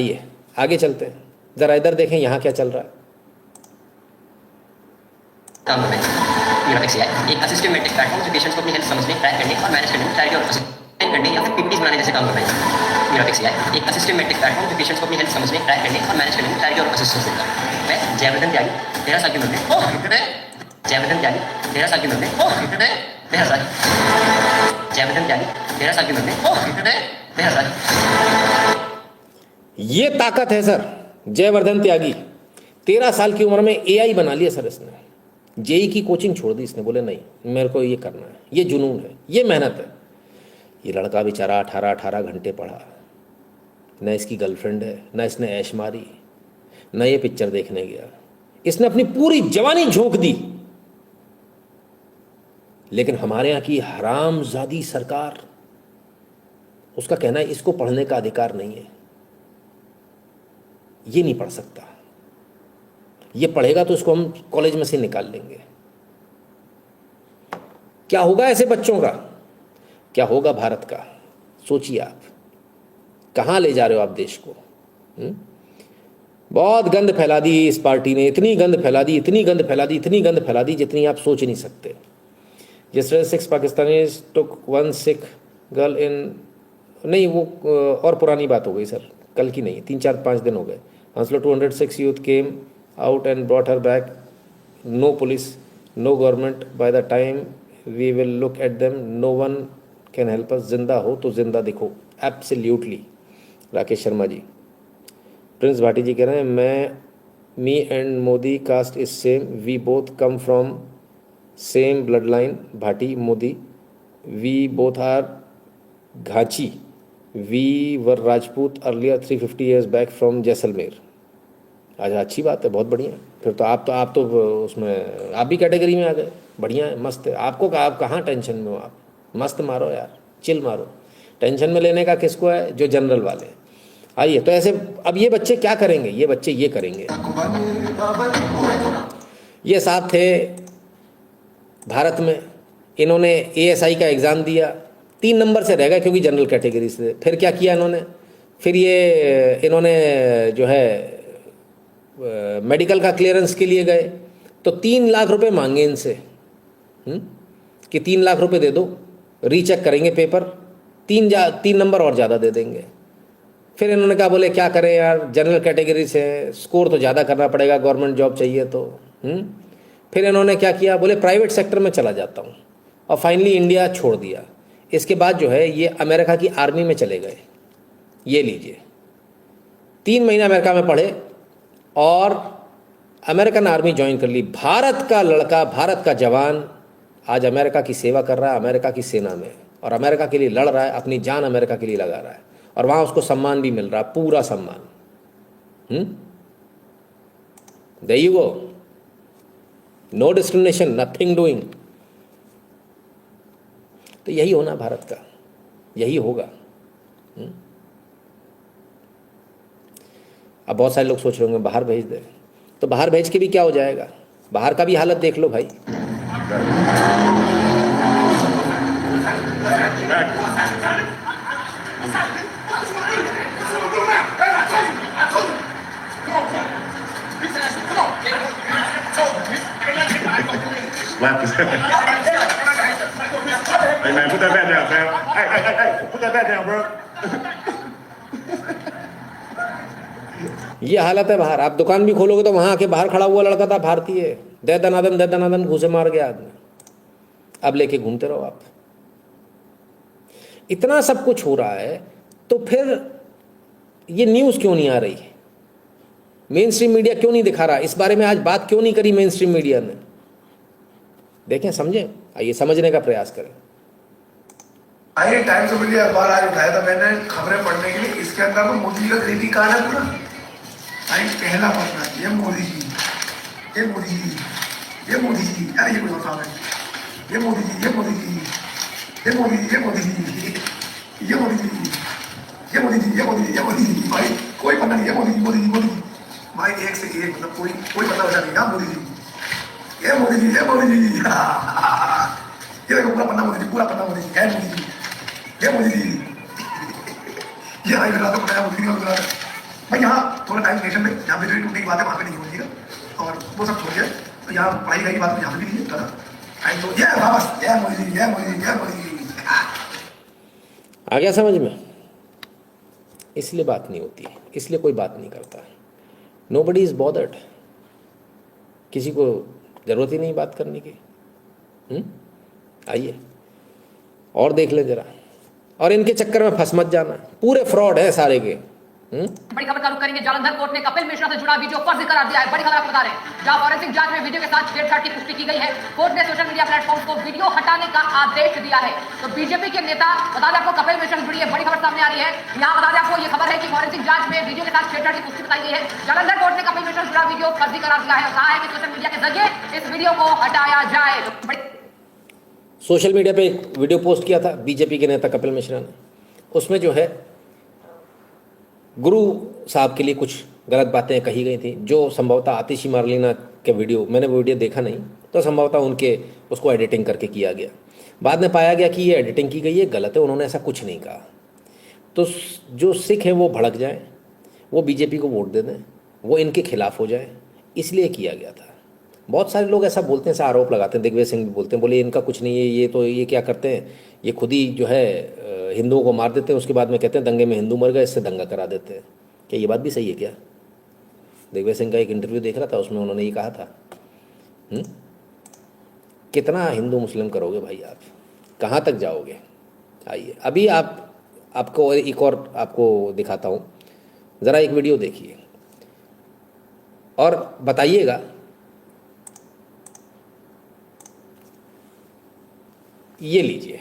आइए आगे चलते हैं, जरा इधर देखें यहाँ क्या चल रहा है। काम में यूरोपिक्स एक असिस्टिव मैट्रिक्स प्लेटफॉर्म जो पेशेंट्स को अपनी हेल्थ समझने, ट्रैक करने और मैनेज करने में क्लैरिटी और असिस्टेंट करने या फिर पीपीटीज बनाने जैसे काम कर रहे हैं। यूरोपिक्स एक असिस्टिव मैट्रिक्स प्लेटफॉर्म जो पेशेंट्स को अपनी हेल्थ समझने, ट्रैक करने और मैनेज करने में क्लैरिटी और असिस्टेंस देता है। मैं जयवर्धन त्यागी 13 साल की उम्र में जयवर्धन त्यागी 13 साल की उम्र में 13 साल जयवर्धन त्यागी 13 साल की उम्र में 13 साल। ये ताकत है सर, जयवर्धन त्यागी 13 साल की उम्र में एआई बना लिया सर इसने। जेई की कोचिंग छोड़ दी इसने, बोले नहीं मेरे को ये करना है, ये जुनून है, ये मेहनत है। ये लड़का बेचारा 18 घंटे पढ़ा, न इसकी गर्लफ्रेंड है, न इसने ऐश मारी, न ये पिक्चर देखने गया, इसने अपनी पूरी जवानी झोंक दी। लेकिन हमारे यहाँ की हरामजादी सरकार, उसका कहना है इसको पढ़ने का अधिकार नहीं है, ये नहीं पढ़ सकता, ये पढ़ेगा तो इसको हम कॉलेज में से निकाल लेंगे। क्या होगा ऐसे बच्चों का, क्या होगा भारत का? सोचिए आप, कहाँ ले जा रहे हो आप देश को? बहुत गंद फैला दी इस पार्टी ने, इतनी गंद फैला दी, इतनी गंद फैला दी, इतनी गंद फैला दी जितनी आप सोच नहीं सकते। Yesterday 6 Pakistanis took one sick girl in, नहीं वो और पुरानी बात हो गई सर, कल की नहीं, 3-4-5 दिन हो गए। Answer 206 youth came out and brought her back. No police, no government. By the time we will look at them, no one can help us. जिंदा हो तो जिंदा दिखो, एब्सोल्युटली। राकेश शर्मा जी, प्रिंस भाटी जी कह रहे हैं me and Modi caste is same, we both come from same blood line, Bhati Modi we both are Ghachi, we were Rajput earlier 350 years back from Jaisalmer. अच्छा, अच्छी बात है, बहुत बढ़िया। फिर तो आप तो उसमें आप भी कैटेगरी में आ गए, बढ़िया है, मस्त है। आपको आप कहाँ टेंशन में हो? आप मस्त मारो यार, चिल मारो। टेंशन में लेने का किसको है? जो जनरल वाले। आइए, तो ऐसे अब ये बच्चे क्या करेंगे? ये बच्चे ये करेंगे। ये साहब थे भारत में, इन्होंने एएसआई का एग्ज़ाम दिया, 3 नंबर से रह गए क्योंकि जनरल कैटेगरी से। फिर क्या किया इन्होंने? फिर इन्होंने जो है मेडिकल का क्लियरेंस के लिए गए तो 3 लाख रुपए मांगे इनसे, कि 3 लाख रुपए दे दो, रीचेक करेंगे पेपर, 3 नंबर और ज़्यादा दे देंगे। फिर इन्होंने कहा, बोले क्या करें यार, जनरल कैटेगरी से स्कोर तो ज़्यादा करना पड़ेगा, गवर्नमेंट जॉब चाहिए तो। फिर इन्होंने क्या किया, बोले प्राइवेट सेक्टर में चला जाता हूँ, और फाइनली इंडिया छोड़ दिया। इसके बाद जो है ये अमेरिका की आर्मी में चले गए। ये लीजिए, 3 महीना अमेरिका में पढ़े और अमेरिकन आर्मी ज्वाइन कर ली। भारत का लड़का, भारत का जवान आज अमेरिका की सेवा कर रहा है, अमेरिका की सेना में, और अमेरिका के लिए लड़ रहा है, अपनी जान अमेरिका के लिए लगा रहा है, और वहाँ उसको सम्मान भी मिल रहा है, पूरा सम्मान। There you go, no discrimination, nothing doing. तो यही होना भारत का, यही होगा। अब बहुत सारे लोग सोच रहे होंगे बाहर भेज दे, तो बाहर भेज के भी क्या हो जाएगा? बाहर का भी हालत देख लो भाई। Hey man, put that bat down, fam. Hey, put that bat down, bro. ये हालत है बाहर। आप दुकान भी खोलोगे तो वहां आके बाहर खड़ा हुआ लड़का था भारतीय, दे दनादन घूसे मार गया आदमी, अब लेके घूमते रहो आप। इतना सब कुछ हो रहा है, तो फिर ये न्यूज़ क्यों नहीं आ रही? मेन स्ट्रीम मीडिया क्यों नहीं दिखा रहा? इस बारे में आज बात क्यों नहीं करी मेन स्ट्रीम मीडिया ने? देखें, समझें, आइए समझने का प्रयास करें। आइए, टाइम्स ऑफ इंडिया अखबार आज उठाया था मैंने खबरें पढ़ने के लिए। इसके अंदर तो मोदी जी का गरीबी कार्ड है पूरा। आई पहला पन्ना, ये मोदी जी, ये मोदी जी, ये मोदी जी, अरे ये कोई और काम है, ये मोदी जी, ये मोदी जी, ये मोदी जी, ये मोदी जी, ये मोदी जी, ये मोदी जी, ये मोदी जी, ये मोदी जी। भाई कोई पन्ना नहीं है, मोदी जी, मोदी जी, मोदी जी। भाई एक से एक, मतलब कोई मतलब ऐसा नहीं है। मोदी जी, ये मोदी जी, ये मोदी जी, ये देखो पूरा पन्ना मोदी जी, पूरा पन्ना मोदी जी, है मोदी जी, ये मोदी जी, ये आई बना दो, बनाया मोदी जी, बना दो। भाई यहाँ थोड़ा टाइम स्टेशन में जहाँ पे जो टूटने की बात है वहाँ पे नहीं होगी और वो सब छोड़ दिया तो यहाँ पढ़ाई की बात यहाँ पे भी नहीं है टाइम तो ये वापस जय मोदी जी जय मोदी जी जय मोदी जी। आ गया समझ में? इसलिए बात नहीं होती, इसलिए कोई बात नहीं करता। नोबडी इज बॉदर्ड, किसी को जरूरत ही नहीं बात करने की। आइए और देख लें जरा, और इनके चक्कर में फंस मत जाना, पूरे फ्रॉड है सारे के। बड़ी खबर का रुख करेंगे। जालंधर कोर्ट ने कपिल मिश्रा से जुड़ा वीडियो फर्जी करार दिया है। बड़ी खबर आपको बता रहे हैं, जहां फॉरेंसिक जांच में वीडियो के साथ छेड़छाड़ की पुष्टि की गई है। कोर्ट ने सोशल मीडिया प्लेटफॉर्म को वीडियो हटाने का आदेश दिया है। तो बीजेपी के नेता बता दें आपको कपिल मिश्रा से जुड़ी है बड़ी खबर सामने आ रही है। यहाँ बता दें आपको ये खबर है कि फॉरेंसिक जांच में वीडियो के साथ छेड़छाड़ की पुष्टि बताई गई है। जालंधर कोर्ट ने कपिल मिश्रा से जुड़ा वीडियो फर्जी करार दिया है और कहा है कि सोशल मीडिया के जरिए इस वीडियो को हटाया जाए। सोशल मीडिया पे एक वीडियो पोस्ट किया था बीजेपी के नेता कपिल मिश्रा ने, उसमें जो है गुरु साहब के लिए कुछ गलत बातें कही गई थी, जो संभवतः आतिशी मारलीना के वीडियो, मैंने वो वीडियो देखा नहीं, तो संभवतः उनके उसको एडिटिंग करके किया गया। बाद में पाया गया कि ये एडिटिंग की गई है, गलत है, उन्होंने ऐसा कुछ नहीं कहा। तो जो सिख हैं वो भड़क जाएं, वो बीजेपी को वोट दे दें, वो इनके खिलाफ हो जाए, इसलिए किया गया था। बहुत सारे लोग ऐसा बोलते हैं, ऐसा आरोप लगाते हैं, दिग्विजय सिंह भी बोलते हैं, बोले इनका कुछ नहीं है, ये तो ये क्या करते हैं, ये खुद ही जो है हिंदुओं को मार देते हैं, उसके बाद में कहते हैं दंगे में हिंदू मर गए, इससे दंगा करा देते हैं। क्या ये बात भी सही है क्या? दिग्विजय सिंह का एक इंटरव्यू देख रहा था, उसमें उन्होंने ये कहा था। कितना हिंदू मुस्लिम करोगे भाई आप, कहाँ तक जाओगे? आइए अभी आपको एक और आपको दिखाता हूँ, ज़रा एक वीडियो देखिए और बताइएगा। ये लीजिए,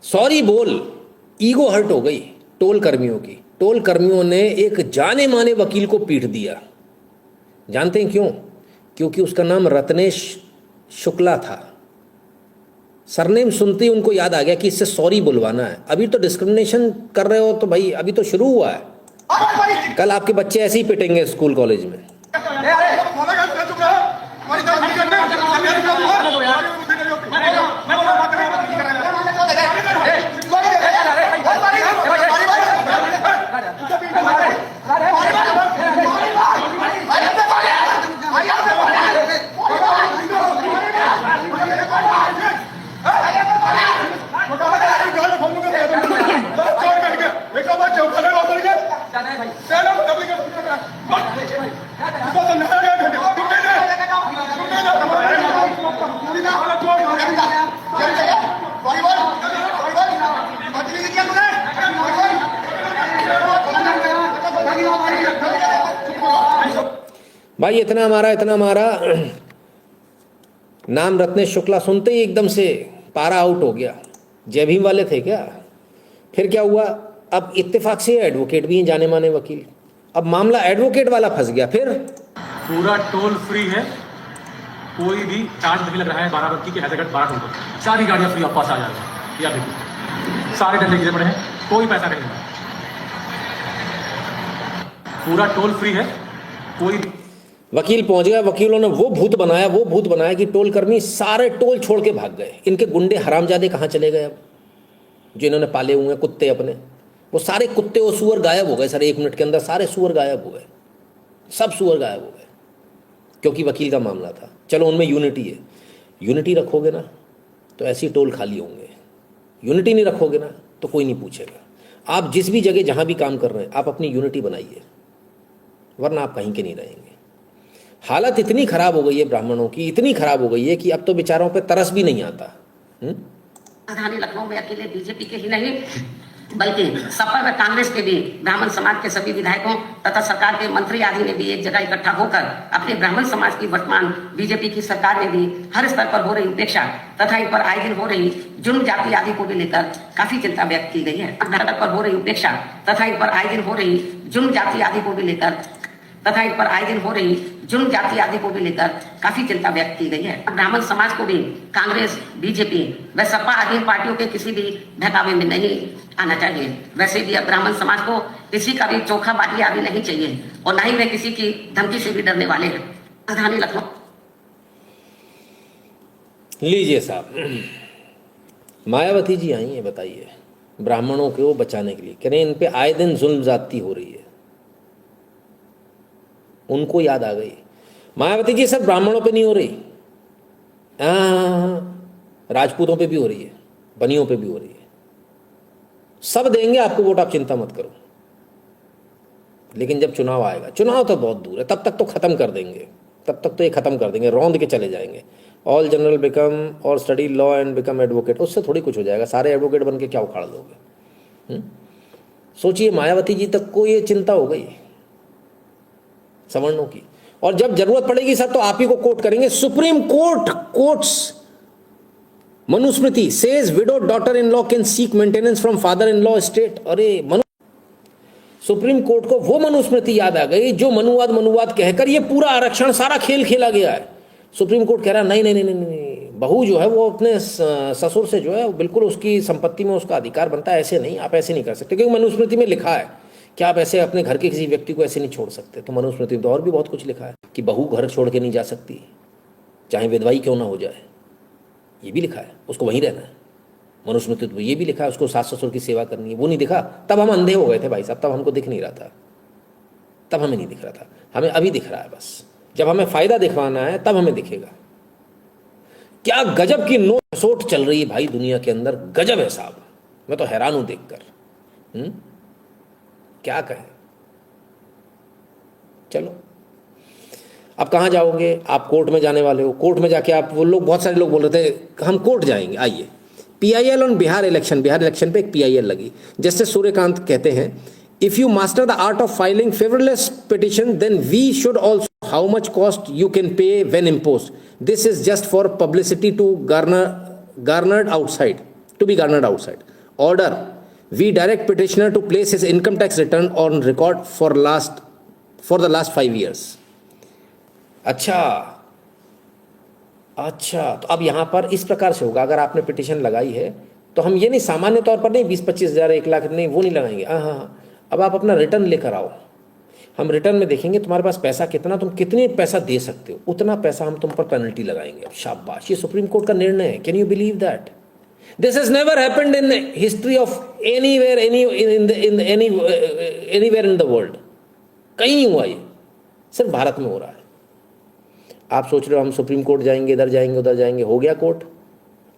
सॉरी बोल। ईगो हर्ट हो गई टोल कर्मियों की। टोल कर्मियों ने एक जाने माने वकील को पीट दिया। जानते हैं क्यों? क्योंकि उसका नाम रत्नेश शुक्ला था। सरनेम सुनते ही उनको याद आ गया कि इससे सॉरी बुलवाना है। अभी तो डिस्क्रिमिनेशन कर रहे हो तो भाई अभी तो शुरू हुआ है, कल आपके बच्चे ऐसे ही पिटेंगे स्कूल कॉलेज में। भाई इतना मारा नाम रत्नेश शुक्ला सुनते ही एकदम से पारा आउट हो गया। जय भीम वाले थे क्या? फिर क्या हुआ? अब इत्तेफाक से एडवोकेट भी हैं, जाने माने वकील। अब मामला एडवोकेट वाला फंस गया। फिर पूरा टोल फ्री है, कोई भी चार्ज नहीं लग रहा है। बाराबंकी के हैदराबाद बाढ़ होगा, सारी गाड़ियाँ फ्री ऑफ कॉस्ट आ जाएगी। या देखिए सारे धंधे गिरे पड़े हैं, कोई पैसा नहीं लगा। पूरा टोल फ्री है, कोई वकील पहुंच गया। वकीलों ने वो भूत बनाया कि टोल कर्मी सारे टोल छोड़ के भाग गए। इनके गुंडे हरामजादे कहाँ चले गए? अब जो इन्होंने पाले हुए हैं कुत्ते अपने, वो सारे कुत्ते और सूअर गायब हो गए सर। 1 मिनट के अंदर सारे सूअर गायब हो गए, सब सूअर गायब हो गए, क्योंकि वकील का मामला था। चलो उनमें यूनिटी है, यूनिटी रखोगे ना तो ऐसी टोल खाली होंगे। यूनिटी नहीं रखोगे ना तो कोई नहीं पूछेगा। आप जिस भी जगह जहाँ भी काम कर रहे हैं आप अपनी यूनिटी बनाइए, वरना आप कहीं के नहीं रहेंगे। हालत इतनी खराब हो गई है ब्राह्मणों की, इतनी खराब हो गई है कि अब तो बेचारों पे तरस भी नहीं आता। राजधानी लखनऊ में अकेले बीजेपी के ही नहीं बल्कि सपा व कांग्रेस के भी ब्राह्मण समाज के सभी विधायकों तथा सरकार के मंत्री आदि ने भी एक जगह इकट्ठा होकर अपने ब्राह्मण समाज की वर्तमान बीजेपी की सरकार ने भी हर स्तर पर हो रही उपेक्षा तथा इन पर आए दिन हो रही जुर्म जाति आदि को भी लेकर काफी चिंता व्यक्त की गई है। पर हो रही उपेक्षा तथा इन पर आए दिन हो रही जुर्म जाति आदि को भी लेकर तथा इन पर आए दिन हो रही जुर्म जाति आदि को भी लेकर काफी चिंता व्यक्त की गई है। ब्राह्मण समाज को भी कांग्रेस, बीजेपी व सपा आदि पार्टियों के किसी भी बहकावे में नहीं आना चाहिए। वैसे भी अब ब्राह्मण समाज को किसी का भी चोखा बाटी आदि नहीं चाहिए और न ही वे किसी की धमकी से भी डरने वाले हैं। राजधानी लखनऊ। लीजिए साहब, मायावती जी आई हैं, बताइए, ब्राह्मणों को बचाने के लिए कह रहे हैं इन पे आए दिन जुल्म ज्यादती हो रही है। उनको याद आ गई मायावती जी, सर ब्राह्मणों पे नहीं हो रही, राजपूतों पे भी हो रही है, बनियों पे भी हो रही है। सब देंगे आपको वोट, आप चिंता मत करो। लेकिन जब चुनाव आएगा, चुनाव तो बहुत दूर है, तब तक तो खत्म कर देंगे, तब तक तो ये खत्म कर देंगे, रौंद के चले जाएंगे। ऑल जनरल बिकम और study law and become advocate, उससे थोड़ी कुछ हो जाएगा। सारे एडवोकेट बन के क्या उखाड़ दोगे? सोचिए, मायावती जी तक को ये चिंता हो गई सवर्णों की। और जब जरूरत पड़ेगी सर तो आप ही को कोट करेंगे। Supreme court courts Manusmriti says window daughter in law can seek maintenance from father in law state. अरे सुप्रीम कोर्ट को वो मनुस्मृति याद आ गई जो मनुवाद कहकर ये पूरा आरक्षण सारा खेल खेला गया है। सुप्रीम कोर्ट कह रहा है नहीं नहीं नहीं नहीं, बहू जो है वो अपने ससुर से जो है बिल्कुल उसकी संपत्ति में उसका अधिकार बनता है, ऐसे नहीं, आप ऐसे नहीं कर सकते, क्योंकि मनुस्मृति में लिखा है कि आप ऐसे अपने घर के किसी व्यक्ति को ऐसे नहीं छोड़ सकते। तो मनुस्मृति में तो और भी बहुत कुछ लिखा है कि बहू घर छोड़ के नहीं जा सकती, चाहे विधवाई क्यों ना हो जाए, ये भी लिखा है, उसको वहीं रहना है। मनुस्मृति तो ये भी लिखा है उसको सास ससुर की सेवा करनी है। वो नहीं दिखा, तब हम अंधे हो गए थे भाई साहब, तब हमको दिख नहीं रहा था, तब हमें नहीं दिख रहा था, हमें अभी दिख रहा है। बस जब हमें फायदा दिखवाना है तब हमें दिखेगा। क्या गजब की नोट चल रही है भाई दुनिया के अंदर, गजब है साहब, मैं तो हैरान हूं देखकर। क्या कहें। चलो अब कहाँ जाओगे? आप कोर्ट में जाने वाले हो। कोर्ट में जाके आप, वो लोग बहुत सारे लोग बोल रहे थे हम कोर्ट जाएंगे। आइए, पीआईएल ऑन बिहार इलेक्शन पे एक पीआईएल लगी। जस्टिस सूर्यकांत कहते हैं, if you master the art of filing frivolous petition then we should also how much cost you can pay when impose. This is just for publicity to garnered outside. Order, we direct petitioner to place his income tax return on record for the last 5 years. अच्छा, तो अब यहाँ पर इस प्रकार से होगा, अगर आपने पिटिशन लगाई है तो हम ये नहीं सामान्य तौर पर नहीं 20-25 हज़ार 1 लाख नहीं, वो नहीं लगाएंगे। हाँ, अब आप अपना रिटर्न लेकर आओ, हम रिटर्न में देखेंगे तुम्हारे पास पैसा कितना, तुम कितने पैसा दे सकते हो, उतना पैसा हम तुम पर पेनल्टी लगाएंगे। अब शाबाश, ये सुप्रीम कोर्ट का निर्णय है। Can you believe that? This has never happened in history of anywhere in the world. कहीं नहीं हुआ, ये सिर्फ भारत में हो रहा है। आप सोच रहे हो हम सुप्रीम कोर्ट जाएंगे, इधर जाएंगे, उधर जाएंगे, हो गया कोर्ट,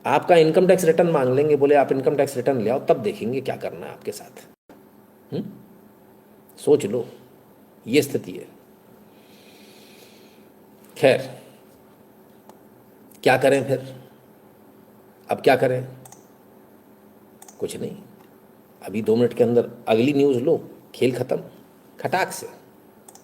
आपका इनकम टैक्स रिटर्न मांग लेंगे, बोले आप इनकम टैक्स रिटर्न ले आओ, तब देखेंगे क्या करना है आपके साथ। सोच लो, ये स्थिति है। खैर, क्या करें फिर? अब क्या करें? कुछ नहीं, अभी 2 मिनट के अंदर अगली न्यूज लो, खेल खत्म खटाक से।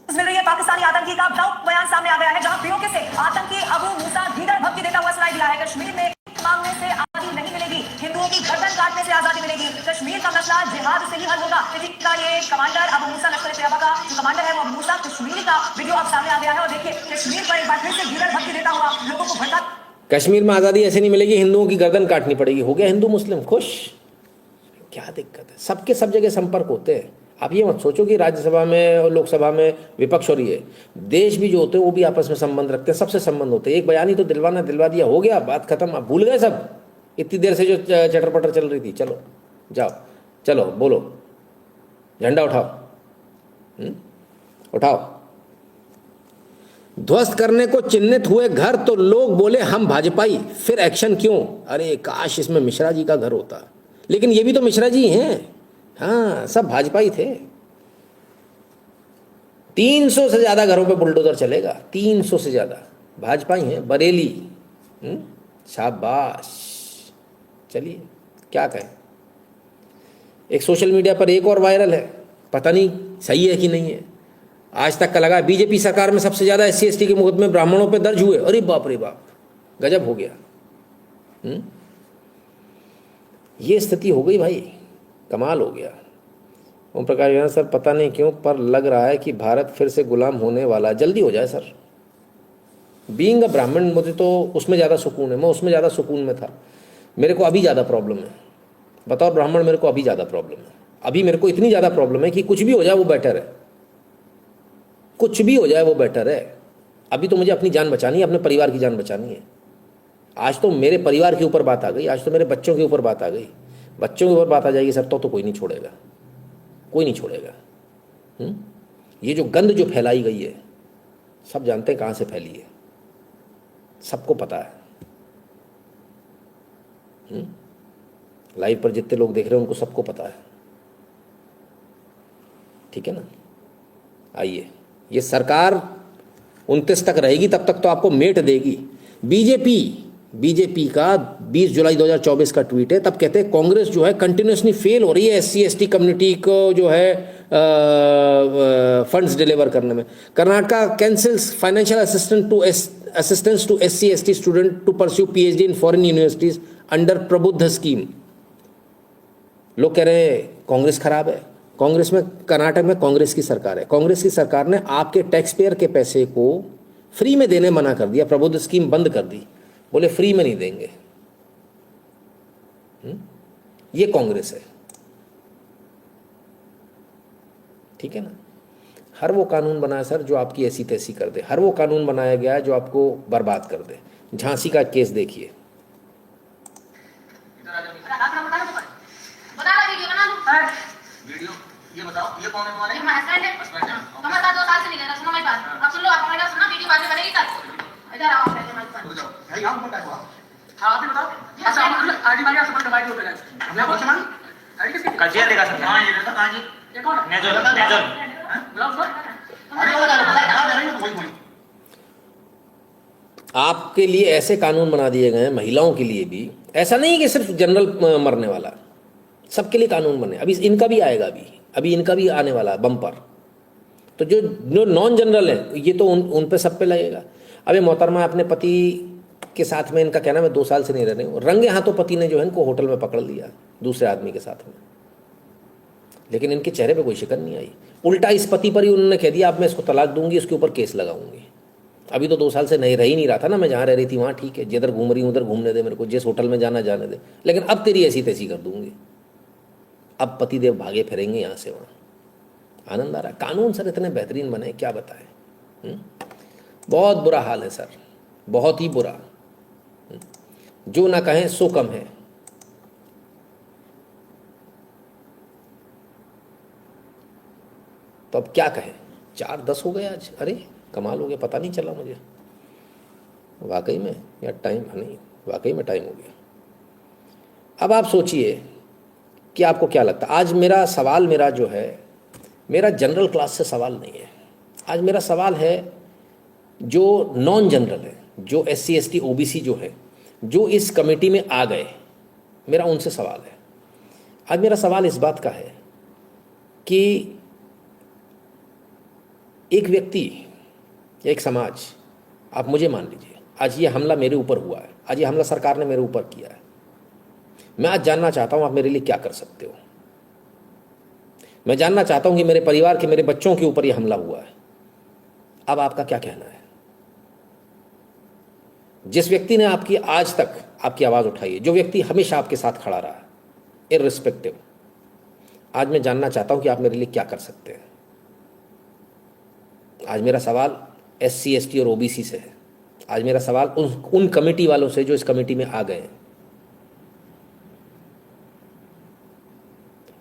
मिल रही है पाकिस्तानी आतंकी का बयान सामने आ गया है, जहां पीओके से आतंकी अबू मूसा धीरज भक्ति देता हुआ सुनाई दिया है। कश्मीर में मांगने से आजादी नहीं मिलेगी, हिंदुओं की गर्दन काटने से आजादी मिलेगी, कश्मीर का मसला जिहाद से ही हल होगा। का ये कमांडर अबू मूसा लश्कर तैयबा का जो कमांडर है वो अबू मूसा कश्मीर का वीडियो अब सामने आ गया है। और देखिए, कश्मीर पर एक बार फिर से धीरज भक्ति देता हुआ लोगों को भड़का। कश्मीर में आजादी ऐसे नहीं मिलेगी, हिंदुओं की गर्दन काटनी पड़ेगी। हो गया हिंदू मुस्लिम खुश, क्या दिक्कत है? सबके सब जगह संपर्क होते हैं। आप ये मत सोचो कि राज्यसभा में और लोकसभा में विपक्ष हो रही है, देश भी जो होते हैं वो भी आपस में संबंध रखते हैं, सबसे संबंध होते हैं। एक बयान ही तो दिलवा दिया, हो गया, बात खत्म। आप भूल गए सब, इतनी देर से जो चटर पटर चल रही थी। चलो जाओ, चलो बोलो, झंडा उठाओ। ध्वस्त करने को चिन्हित हुए घर तो लोग बोले हम भाजपाई, फिर एक्शन क्यों? अरे काश इसमें मिश्रा जी का घर होता, लेकिन ये भी तो मिश्रा जी हैं। हाँ, सब भाजपाई थे। 300 से ज्यादा घरों पे बुलडोजर चलेगा, 300 से ज्यादा भाजपाई हैं। बरेली, शाबाश। चलिए क्या कहें। एक सोशल मीडिया पर एक और वायरल है, पता नहीं सही है कि नहीं है। आज तक का लगा बीजेपी सरकार में सबसे ज्यादा SC ST के मुकदमे ब्राह्मणों पे दर्ज हुए। अरे बाप रे बाप, गजब हो गया। ये स्थिति हो गई भाई, कमाल हो गया। ओम प्रकाश कहना सर पता नहीं क्यों पर लग रहा है कि भारत फिर से गुलाम होने वाला है। जल्दी हो जाए सर। बीइंग अ ब्राह्मण मुझे तो उसमें ज़्यादा सुकून है, मैं उसमें ज़्यादा सुकून में था। मेरे को अभी ज़्यादा प्रॉब्लम है, बताओ ब्राह्मण, मेरे को अभी ज़्यादा प्रॉब्लम है। अभी मेरे को इतनी ज़्यादा प्रॉब्लम है कि कुछ भी हो जाए वो बेटर है, कुछ भी हो जाए वो बेटर है। अभी तो मुझे अपनी जान बचानी है, अपने परिवार की जान बचानी है। आज तो मेरे परिवार के ऊपर बात आ गई, आज तो मेरे बच्चों के ऊपर बात आ गई। बच्चों के ऊपर बात आ जाएगी सर तो कोई नहीं छोड़ेगा, कोई नहीं छोड़ेगा। ये जो गंद जो फैलाई गई है, सब जानते हैं कहाँ से फैली है, सबको पता है। लाइव पर जितने लोग देख रहे हैं उनको सबको पता है, ठीक है ना। आइए, ये सरकार 29 तक रहेगी, तब तक तो आपको मेट देगी। बीजेपी का 20 जुलाई 2024 का ट्वीट है, तब कहते हैं कांग्रेस जो है कंटिन्यूसली फेल हो रही है SC/ST कम्युनिटी को जो है फंड्स डिलीवर करने में। Karnataka cancels financial assistance to SC/ST student to pursue PhD in foreign universities under Prabuddha scheme. लोग कह रहे हैं कांग्रेस खराब है। कांग्रेस में, कर्नाटक में कांग्रेस की सरकार है। कांग्रेस की सरकार ने आपके टैक्स पेयर के पैसे को फ्री में देने मना कर दिया, प्रबुद्ध स्कीम बंद कर दी, बोले फ्री में नहीं देंगे। ये कांग्रेस है, ठीक है ना। हर वो कानून बना है सर जो आपकी ऐसी तैसी कर दे, हर वो कानून बनाया गया है जो आपको बर्बाद कर दे। झांसी का केस देखिए, वीडियो ये बताओ, ये कौन है तुम्हारे? ये हमारा हस्बैंड है। तुम्हारे साथ 2 साल से नहीं रहना। सुनो मेरी बात, अब सुन लो, आप हमारी बात सुनना, वीडियो बाद में बनेगी कल। इधर आओ पहले हमारे पास। रुक जाओ भाई, हम कौन है? आप ही बताओ। अच्छा, हम आईडी मांगे, आपसे डिवाइड हो गया। हमने आपको सामान आईडी किसकी? कजिया देगा सर। हां, ये रहता कहां जी? ये कौन है? नेजर बुलाओ सर। अरे वो कहां जा रही है? वही आपके लिए ऐसे कानून बना दिए गए हैं, महिलाओं के लिए भी। ऐसा नहीं कि सिर्फ जनरल मरने वाला, सबके लिए कानून बने। अभी इनका भी आएगा, अभी इनका भी आने वाला है बम्पर। तो जो नॉन जनरल है ये तो उन पे सब पे लगेगा। अभी मोहतरमा अपने पति के साथ में, इनका कहना मैं 2 साल से नहीं रह रही हूँ, रंगे हाथों पति ने जो है इनको होटल में पकड़ लिया दूसरे आदमी के साथ में, लेकिन इनके चेहरे पे कोई शिकन नहीं आई। उल्टा इस पति पर ही उन्होंने कह दिया अब मैं इसको तलाक दूंगी, इसके ऊपर केस लगाऊंगी। अभी तो 2 साल से नहीं रह ही नहीं रहा था ना, मैं जहाँ रह रही थी वहाँ ठीक है, जिधर घूम रही हूँ उधर घूमने दे मेरे को, जिस होटल में जाना जाने दे, लेकिन अब तेरी ऐसी तैसी कर दूंगी। अब पतिदेव भागे फिरेंगे यहाँ से वहाँ। आनंद आ रहा है। कानून सर इतने बेहतरीन बने, क्या बताएं। बहुत बुरा हाल है सर, बहुत ही बुरा। जो ना कहें सो कम है। तो अब क्या कहें, 4:10 हो गए आज। अरे कमाल हो गया, पता नहीं चला मुझे वाकई में, या टाइम नहीं, वाकई में टाइम हो गया। अब आप सोचिए कि आपको क्या लगता है। आज मेरा सवाल, मेरा जो है, मेरा जनरल क्लास से सवाल नहीं है। आज मेरा सवाल है जो नॉन जनरल है, जो SC/ST OBC जो है, जो इस कमेटी में आ गए, मेरा उनसे सवाल है। आज मेरा सवाल इस बात का है कि एक व्यक्ति या एक समाज, आप मुझे मान लीजिए, आज ये हमला मेरे ऊपर हुआ है, आज ये हमला सरकार ने मेरे ऊपर किया है। मैं आज जानना चाहता हूं आप मेरे लिए क्या कर सकते हो। मैं जानना चाहता हूं कि मेरे परिवार के, मेरे बच्चों के ऊपर ये हमला हुआ है, अब आपका क्या कहना है। जिस व्यक्ति ने आपकी आज तक आपकी आवाज़ उठाई है, जो व्यक्ति हमेशा आपके साथ खड़ा रहा है इररिस्पेक्टिव, आज मैं जानना चाहता हूं कि आप मेरे लिए क्या कर सकते हैं। आज मेरा सवाल SC/ST और OBC से है। आज मेरा सवाल उन कमेटी वालों से जो इस कमेटी में आ गए हैं।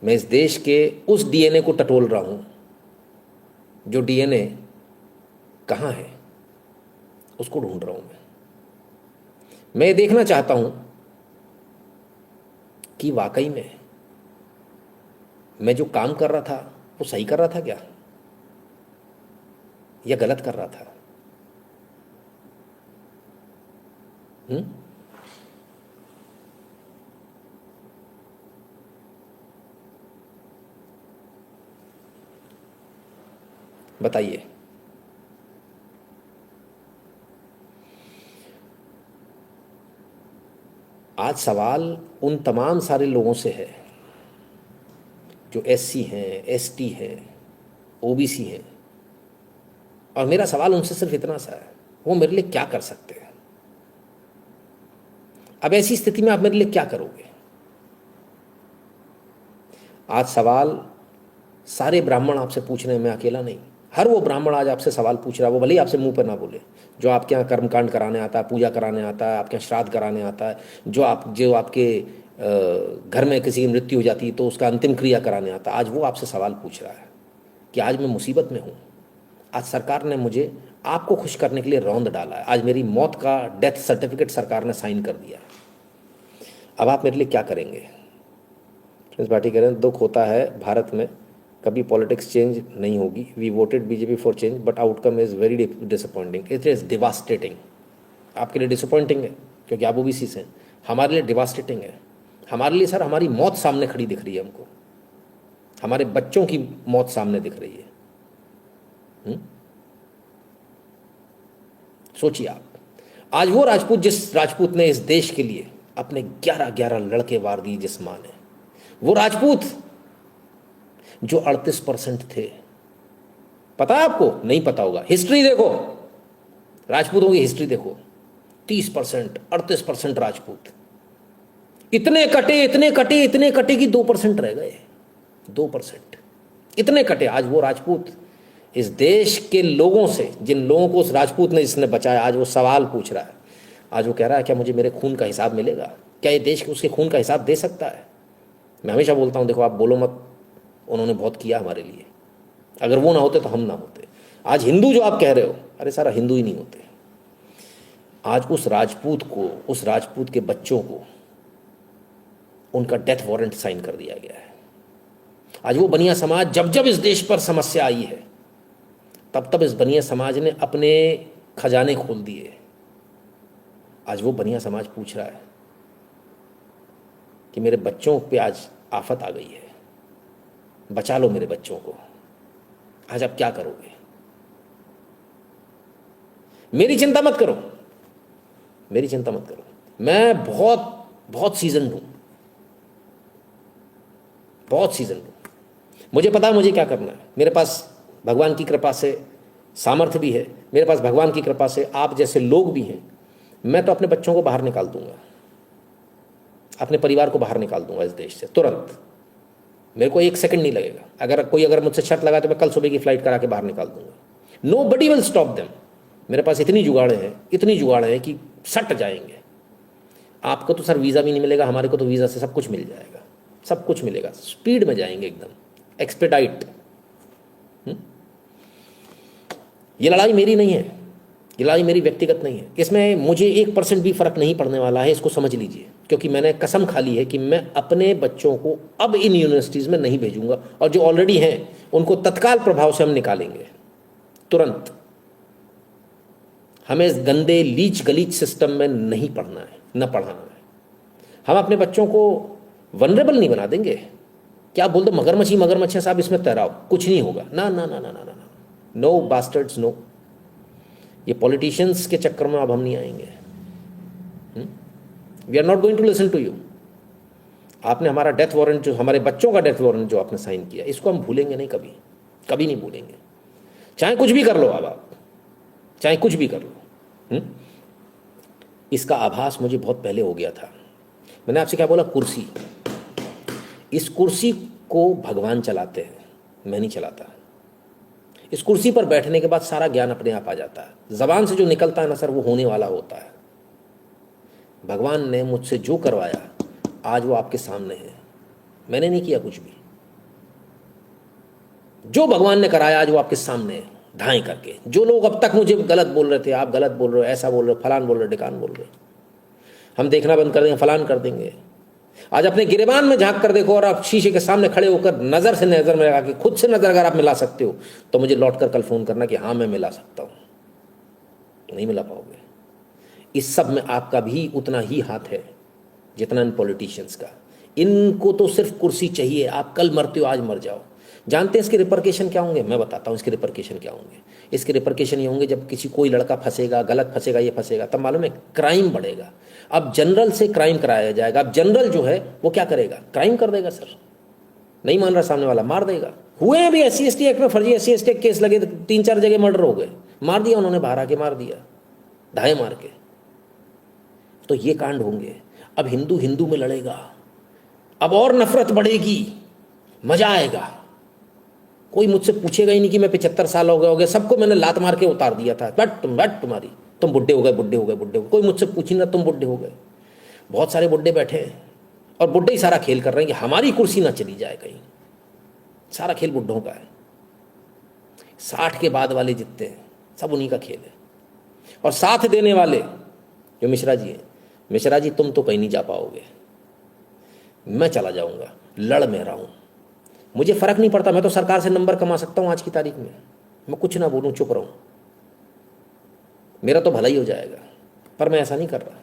मैं इस देश के उस DNA को टटोल रहा हूं, जो DNA कहाँ है उसको ढूंढ रहा हूं। मैं ये देखना चाहता हूं कि वाकई में मैं जो काम कर रहा था वो सही कर रहा था क्या, या गलत कर रहा था। बताइए। आज सवाल उन तमाम सारे लोगों से है जो SC हैं, ST हैं, OBC हैं, और मेरा सवाल उनसे सिर्फ इतना सा है, वो मेरे लिए क्या कर सकते हैं? अब ऐसी स्थिति में आप मेरे लिए क्या करोगे? आज सवाल सारे ब्राह्मण आपसे पूछ रहे हैं, मैं अकेला नहीं। हर वो ब्राह्मण आज आपसे सवाल पूछ रहा है, वो भले ही आपसे मुंह पर ना बोले, जो आपके यहाँ कर्मकांड कराने आता है, पूजा कराने आता है, आपके यहाँ श्राद्ध कराने आता है, जो आपके घर में किसी की मृत्यु हो जाती है तो उसका अंतिम क्रिया कराने आता है, आज वो आपसे सवाल पूछ रहा है कि आज मैं मुसीबत में हूँ, आज सरकार ने मुझे आपको खुश करने के लिए रौंद डाला है, आज मेरी मौत का डेथ सर्टिफिकेट सरकार ने साइन कर दिया है, अब आप मेरे लिए क्या करेंगे? फ्रेंड्स पार्टी कह रहे हैं दुख होता है भारत में, कभी पॉलिटिक्स चेंज नहीं होगी। We voted BJP for change but outcome is very disappointing. It is devastating. आपके लिए डिसअपॉइंटिंग है क्योंकि आप OBC से हैं, हमारे लिए डिवास्टेटिंग है। हमारे लिए सर हमारी मौत सामने खड़ी दिख रही है, हमको हमारे बच्चों की मौत सामने दिख रही है। सोचिए आप, आज वो राजपूत, जिस राजपूत ने इस देश के लिए अपने 11 लड़के वार दिए जिस मां ने, वो राजपूत जो 38% थे, पता है आपको? नहीं पता होगा, हिस्ट्री देखो, राजपूतों की हिस्ट्री देखो, 30%, 38% राजपूत, इतने कटे कि 2% रह गए, 2%, इतने कटे। आज वो राजपूत इस देश के लोगों से, जिन लोगों को उस राजपूत ने जिसने बचाया, आज वो सवाल पूछ रहा है, आज वो कह रहा है क्या मुझे मेरे खून का हिसाब मिलेगा? क्या ये देश उसके खून का हिसाब दे सकता है? मैं हमेशा बोलता हूँ, देखो आप बोलो मत, उन्होंने बहुत किया हमारे लिए, अगर वो ना होते तो हम ना होते। आज हिंदू जो आप कह रहे हो, अरे सारा हिंदू ही नहीं होते। आज उस राजपूत को, उस राजपूत के बच्चों को उनका डेथ वारंट साइन कर दिया गया है। आज वो बनिया समाज, जब जब इस देश पर समस्या आई है, तब तब इस बनिया समाज ने अपने खजाने खोल दिए। आज वो बनिया समाज पूछ रहा है कि मेरे बच्चों पे आज आफत आ गई है, बचा लो मेरे बच्चों को। आज आप क्या करोगे? मेरी चिंता मत करो, मेरी चिंता मत करो, मैं बहुत बहुत सीजन हूं, बहुत सीजन हूं, मुझे पता है मुझे क्या करना है। मेरे पास भगवान की कृपा से सामर्थ्य भी है, मेरे पास भगवान की कृपा से आप जैसे लोग भी हैं। मैं तो अपने बच्चों को बाहर निकाल दूंगा, अपने परिवार को बाहर निकाल दूंगा इस देश से तुरंत। मेरे को 1 सेकंड नहीं लगेगा। अगर मुझसे शर्त लगा तो मैं कल सुबह की फ्लाइट करा के बाहर निकाल दूंगा। Nobody will stop them. मेरे पास इतनी जुगाड़े हैं कि सट जाएंगे। आपको तो सर वीज़ा भी नहीं मिलेगा, हमारे को तो वीज़ा से सब कुछ मिल जाएगा, सब कुछ मिलेगा, स्पीड में जाएंगे एकदम, एक्सपेडाइट। ये लड़ाई मेरी नहीं है, ये लड़ाई मेरी व्यक्तिगत नहीं है, इसमें मुझे 1% भी फर्क नहीं पड़ने वाला है, इसको समझ लीजिए। क्योंकि मैंने कसम खा ली है कि मैं अपने बच्चों को अब इन यूनिवर्सिटीज़ में नहीं भेजूंगा, और जो ऑलरेडी हैं उनको तत्काल प्रभाव से हम निकालेंगे तुरंत। हमें इस गंदे लीच गलीच सिस्टम में नहीं पढ़ना है, न पढ़ाना है। हम अपने बच्चों को वनरेबल नहीं बना देंगे। क्या बोल दो मगरमच्छ है साहब, इसमें तैराओ, कुछ नहीं होगा। ना ना ना ना ना ना, नो बास्टर्ड्स नो। ये पॉलिटिशियंस के चक्कर में अब हम नहीं आएंगे। We are not going to listen to you. आपने हमारा डेथ वारंट, जो हमारे बच्चों का डेथ वारंट जो आपने साइन किया, इसको हम भूलेंगे नहीं, कभी कभी नहीं भूलेंगे। चाहे कुछ भी कर लो अब आप, चाहे कुछ भी कर लो। इसका आभास मुझे बहुत पहले हो गया था। मैंने आपसे क्या बोला? कुर्सी। इस कुर्सी को भगवान चलाते हैं, मैं नहीं चलाता। इस कुर्सी पर बैठने के बाद सारा ज्ञान अपने आप आ जाता है। जबान से जो निकलता है ना सर, वो होने वाला होता है। भगवान ने मुझसे जो करवाया आज वो आपके सामने है। मैंने नहीं किया कुछ भी, जो भगवान ने कराया आज वो आपके सामने है, ढाई करके। जो लोग अब तक मुझे गलत बोल रहे थे, आप गलत बोल रहे हो, ऐसा बोल रहे हो, फलान बोल रहे हो, ढिकान बोल रहे हो, हम देखना बंद कर देंगे, फलान कर देंगे। आज अपने गिरेबान में झांक कर देखो, और आप शीशे के सामने खड़े होकर नजर से नजर में लगा के, खुद से नजर अगर आप मिला सकते हो तो मुझे लौट कर कल फोन करना कि हाँ मैं मिला सकता हूं। नहीं मिला पाओगे। इस सब में आपका भी उतना ही हाथ है जितना इन पॉलिटिशियंस का। इनको तो सिर्फ कुर्सी चाहिए। आप कल मरते हो, आज मर जाओ। जानते हैं इसके रिपरकेशन क्या होंगे? मैं बताता हूँ इसके रिपरकेशन क्या होंगे। इसके रिपरकेशन ये होंगे, जब कोई लड़का फंसेगा, गलत फंसेगा, ये फंसेगा, तब मालूम है क्राइम बढ़ेगा। अब जनरल से क्राइम कराया जाएगा। अब जनरल जो है वो क्या करेगा? क्राइम कर देगा सर। नहीं मान रहा सामने वाला, मार देगा। हुए हैं अभी SC/ST एक्ट में फर्जी SC/ST केस लगे, 3-4 जगह मर्डर हो गए, मार दिया उन्होंने, बाहर आके मार दिया, ढाई मार के। तो ये कांड होंगे। अब हिंदू हिंदू में लड़ेगा, अब और नफरत बढ़ेगी, मजा आएगा। कोई मुझसे पूछेगा ही नहीं कि मैं 75 साल हो गए, सबको मैंने लात मार के उतार दिया था, बैठ तुम्हारी, तुम बुड्ढे हो गए, बुड्ढे हो गए, बुड्ढे हो गए। कोई मुझसे पूछी ना, तुम बुड्ढे हो गए। बहुत सारे बुड्ढे बैठे हैं और बुड्ढे ही सारा खेल कर रहे हैं कि हमारी कुर्सी ना चली जाए कहीं। सारा खेल बुड्ढों का है। 60 के बाद वाले जितने हैं सब उन्हीं का खेल है। और साथ देने वाले जो मिश्रा जी हैं, मिश्रा जी तुम तो कहीं नहीं जा पाओगे, मैं चला जाऊंगा, लड़ मैं रहा हूं, मुझे फर्क नहीं पड़ता। मैं तो सरकार से नंबर कमा सकता हूं आज की तारीख में, मैं कुछ ना बोलूं, चुप रहूं, मेरा तो भला ही हो जाएगा। पर मैं ऐसा नहीं कर रहा।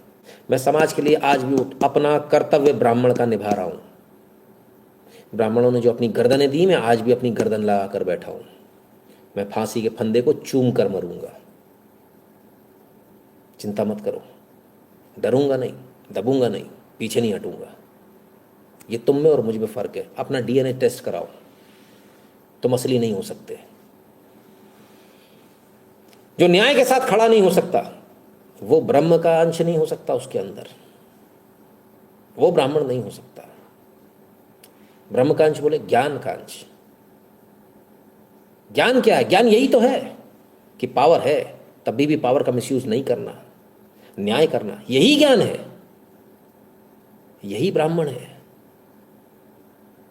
मैं समाज के लिए आज भी अपना कर्तव्य ब्राह्मण का निभा रहा हूं। ब्राह्मणों ने जो अपनी गर्दनें दी, मैं आज भी अपनी गर्दन लगा कर बैठा हूं। मैं फांसी के फंदे को चूम कर मरूंगा, चिंता मत करो। डरूंगा नहीं, दबूंगा नहीं, पीछे नहीं हटूंगा। ये तुम में और मुझ में फर्क है। अपना DNA टेस्ट कराओ, तुम असली नहीं हो सकते। जो न्याय के साथ खड़ा नहीं हो सकता वो ब्रह्म का अंश नहीं हो सकता, उसके अंदर वो ब्राह्मण नहीं हो सकता। ब्रह्म का अंश बोले ज्ञान का अंश। ज्ञान क्या है? ज्ञान यही तो है कि पावर है, तभी भी पावर का मिसयूज नहीं करना, न्याय करना, यही ज्ञान है, यही ब्राह्मण है।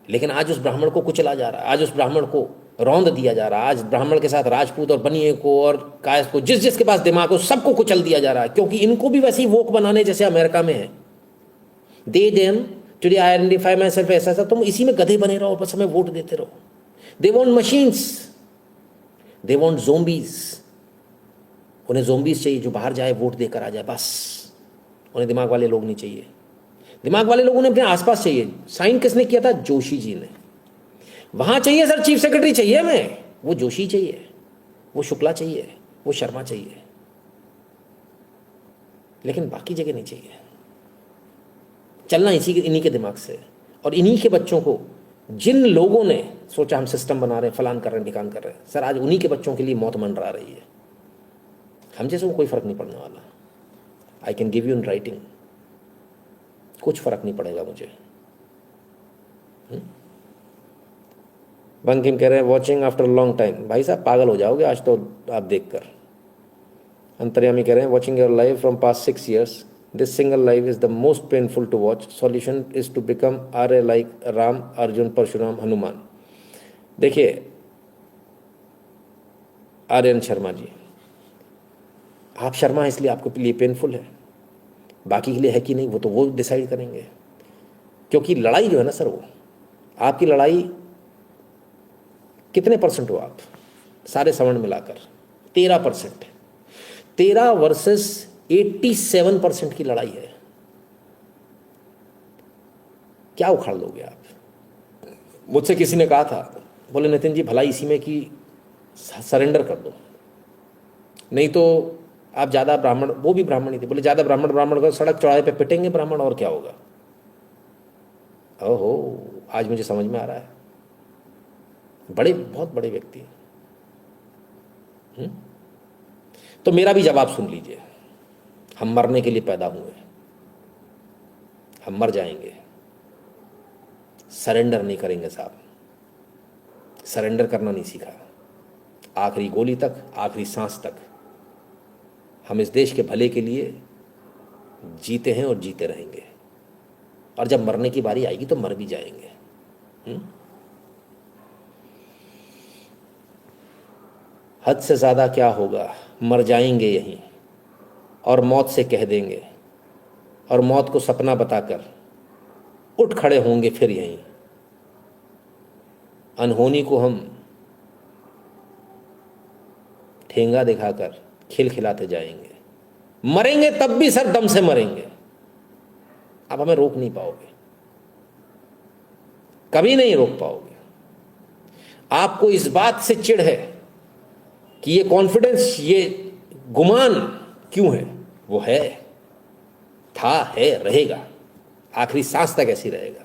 लेकिन आज उस ब्राह्मण को कुचला जा रहा है, आज उस ब्राह्मण को रौंद दिया जा रहा है, आज ब्राह्मण के साथ राजपूत और बनिए को और कायस्थ को, जिस जिसके पास दिमाग हो, सबको कुचल दिया जा रहा है। क्योंकि इनको भी वैसे ही वोक बनाने जैसे अमेरिका में है। They them today I identify my self, ऐसा तुम इसी में गधे बने रहो, बस हमें वोट देते रहो। They want machines, they want zombies. उन्हें ज़ोंबीज चाहिए जो बाहर जाए वोट देकर आ जाए, बस। उन्हें दिमाग वाले लोग नहीं चाहिए। दिमाग वाले लोग उन्हें अपने आसपास चाहिए। साइन किसने किया था? जोशी जी ने। वहां चाहिए सर, चीफ सेक्रेटरी चाहिए हमें, वो जोशी चाहिए, वो शुक्ला चाहिए, वो शर्मा चाहिए, लेकिन बाकी जगह नहीं चाहिए। चलना इन्हीं के दिमाग से। और इन्हीं के बच्चों को, जिन लोगों ने सोचा हम सिस्टम बना रहे हैं, फलान कर रहे हैं, ढिकान कर रहे हैं, सर आज उन्हीं के बच्चों के लिए मौत मंडरा रही है। हम जैसे को कोई फर्क नहीं पड़ने वाला। I can give you in writing, कुछ फर्क नहीं पड़ेगा मुझे। बंकिम कह रहे हैं वॉचिंग आफ्टर लॉन्ग टाइम। भाई साहब पागल हो जाओगे आज तो आप देखकर। अंतर्यामी कह रहे हैं watching your life from past 6 years, this single life is the most painful to watch, solution is to become Arya like Ram, Arjun, Parshuram, Hanuman. देखिए आर्यन शर्मा जी, आप शर्मा हैं इसलिए आपके लिए पेनफुल है, बाकी के लिए है कि नहीं वो तो वो डिसाइड करेंगे। क्योंकि लड़ाई जो है ना सर, वो आपकी लड़ाई कितने % हो आप सारे सवर्ण मिलाकर? 13%। 13 वर्सेस 87% की लड़ाई है। क्या उखाड़ लोगे आप? मुझसे किसी ने कहा था, बोले नितिन जी भलाई इसी में कि सरेंडर कर दो, नहीं तो आप ज़्यादा ब्राह्मण, वो भी ब्राह्मण ही थे, बोले ज़्यादा ब्राह्मण को सड़क चौराहे पे पिटेंगे ब्राह्मण, और क्या होगा। ओहो, आज मुझे समझ में आ रहा है। बड़े, बहुत बड़े व्यक्ति। तो मेरा भी जवाब सुन लीजिए। हम मरने के लिए पैदा हुए, हम मर जाएंगे, सरेंडर नहीं करेंगे साहब। सरेंडर करना नहीं सीखा। आखिरी गोली तक, आखिरी सांस तक हम इस देश के भले के लिए जीते हैं और जीते रहेंगे। और जब मरने की बारी आएगी तो मर भी जाएंगे। हद से ज़्यादा क्या होगा, मर जाएंगे यहीं और मौत से कह देंगे, और मौत को सपना बताकर उठ खड़े होंगे फिर यहीं। अनहोनी को हम ठेंगा दिखाकर खिलखिलाते जाएंगे। मरेंगे तब भी सर दम से मरेंगे। आप हमें रोक नहीं पाओगे, कभी नहीं रोक पाओगे। आपको इस बात से चिढ़ है कि ये कॉन्फिडेंस, ये गुमान क्यों है? वो है, था, है, रहेगा, आखिरी सांस तक ऐसी रहेगा।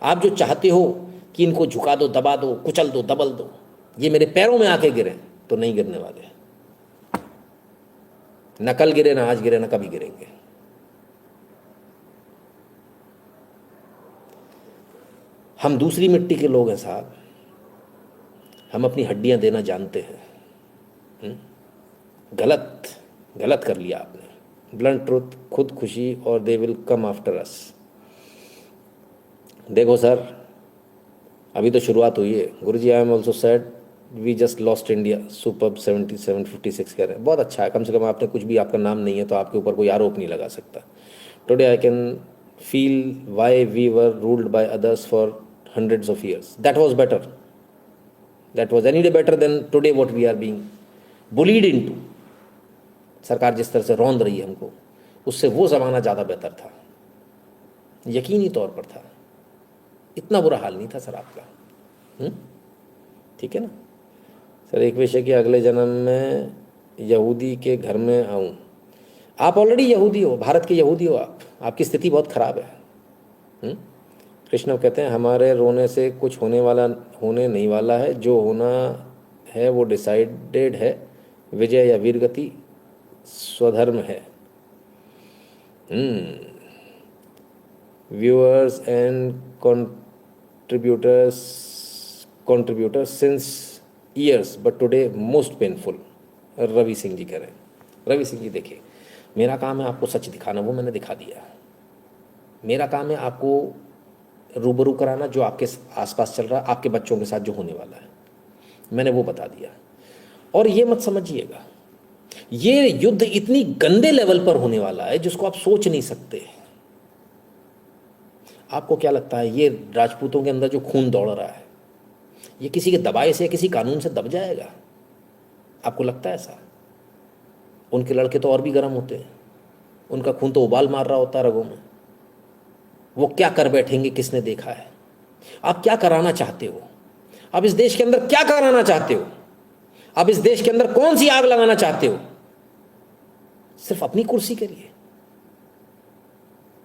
आप जो चाहते हो कि इनको झुका दो, दबा दो, कुचल दो, दबल दो, ये मेरे पैरों में आके गिरे, तो नहीं गिरने वाले। न कल गिरे, ना आज गिरे, ना कभी गिरेंगे। हम दूसरी मिट्टी के लोग हैं साहब, हम अपनी हड्डियां देना जानते हैं। गलत कर लिया आपने। ब्लंट ट्रुथ, खुद खुशी और they will come after us. देखो सर, अभी तो शुरुआत हुई है। Guruji, I am also sad we just lost India, super 77-56 कह रहे हैं। बहुत अच्छा है, कम से कम आपने कुछ भी, आपका नाम नहीं है तो आपके ऊपर कोई आरोप नहीं लगा सकता। Today I can feel why we were ruled by others for hundreds of years. That was better. That was any day better than today what we are being bullied into. सरकार जिस तरह से रौंद रही है हमको, उससे वो ज़माना ज़्यादा बेहतर था, यकीनी तौर पर था। इतना बुरा हाल नहीं था सर आपका। ठीक है ना सर? एक विषय कि अगले जन्म में यहूदी के घर में आऊँ। आप ऑलरेडी यहूदी हो, भारत के यहूदी हो आप, आपकी स्थिति बहुत ख़राब है। कृष्ण कहते हैं हमारे रोने से कुछ होने नहीं वाला है, जो होना है वो डिसाइडेड है, विजय या वीरगति स्वधर्म है। Viewers and contributors since years but today most painful, Ravi Singh ji कह रहे हैं। रवि सिंह जी देखिए, मेरा काम है आपको सच दिखाना, वो मैंने दिखा दिया। मेरा काम है आपको रूबरू कराना जो आपके आसपास चल रहा है, आपके बच्चों के साथ जो होने वाला है, मैंने वो बता दिया। और ये मत समझिएगा ये युद्ध इतनी गंदे लेवल पर होने वाला है जिसको आप सोच नहीं सकते। आपको क्या लगता है ये राजपूतों के अंदर जो खून दौड़ रहा है, ये किसी के दबाए से, किसी कानून से दब जाएगा? आपको लगता है ऐसा? उनके लड़के तो और भी गर्म होते हैं, उनका खून तो उबाल मार रहा होता है रगों में। वो क्या कर बैठेंगे किसने देखा है? आप क्या कराना चाहते हो? आप इस देश के अंदर क्या कराना चाहते हो? आप इस देश के अंदर कौन सी आग लगाना चाहते हो? सिर्फ अपनी कुर्सी के लिए।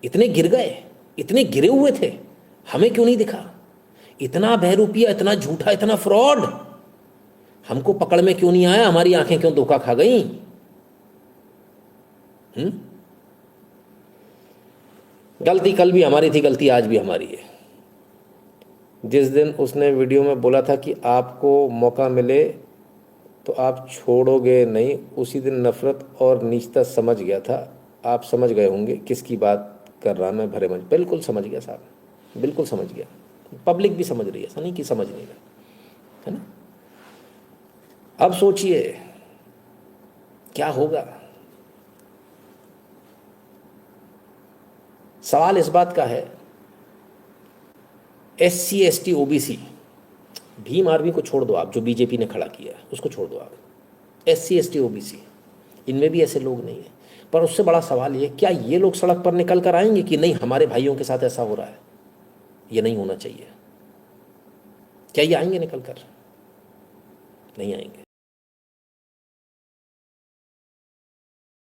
इतने गिर गए, इतने गिरे हुए थे, हमें क्यों नहीं दिखा? इतना बहरूपिया, इतना झूठा, इतना फ्रॉड हमको पकड़ में क्यों नहीं आया? हमारी आंखें क्यों धोखा खा गई? गलती कल भी हमारी थी, गलती आज भी हमारी है। जिस दिन उसने वीडियो में बोला था कि आपको मौका मिले तो आप छोड़ोगे नहीं, उसी दिन नफरत और नीचता समझ गया था। आप समझ गए होंगे किसकी बात कर रहा मैं, भरे मंच। बिल्कुल समझ गया साहब, बिल्कुल समझ गया। पब्लिक भी समझ रही है, ऐसा नहीं कि समझ नहीं रहा है ना। अब सोचिए क्या होगा। सवाल इस बात का है, SC ST OBC, Bhim army को छोड़ दो आप, जो बीजेपी ने खड़ा किया है उसको छोड़ दो आप। SC ST OBC इनमें भी ऐसे लोग नहीं है। पर उससे बड़ा सवाल ये, क्या ये लोग सड़क पर निकल कर आएंगे कि नहीं हमारे भाइयों के साथ ऐसा हो रहा है? ये नहीं होना चाहिए। क्या ये आएंगे निकल कर? नहीं आएंगे।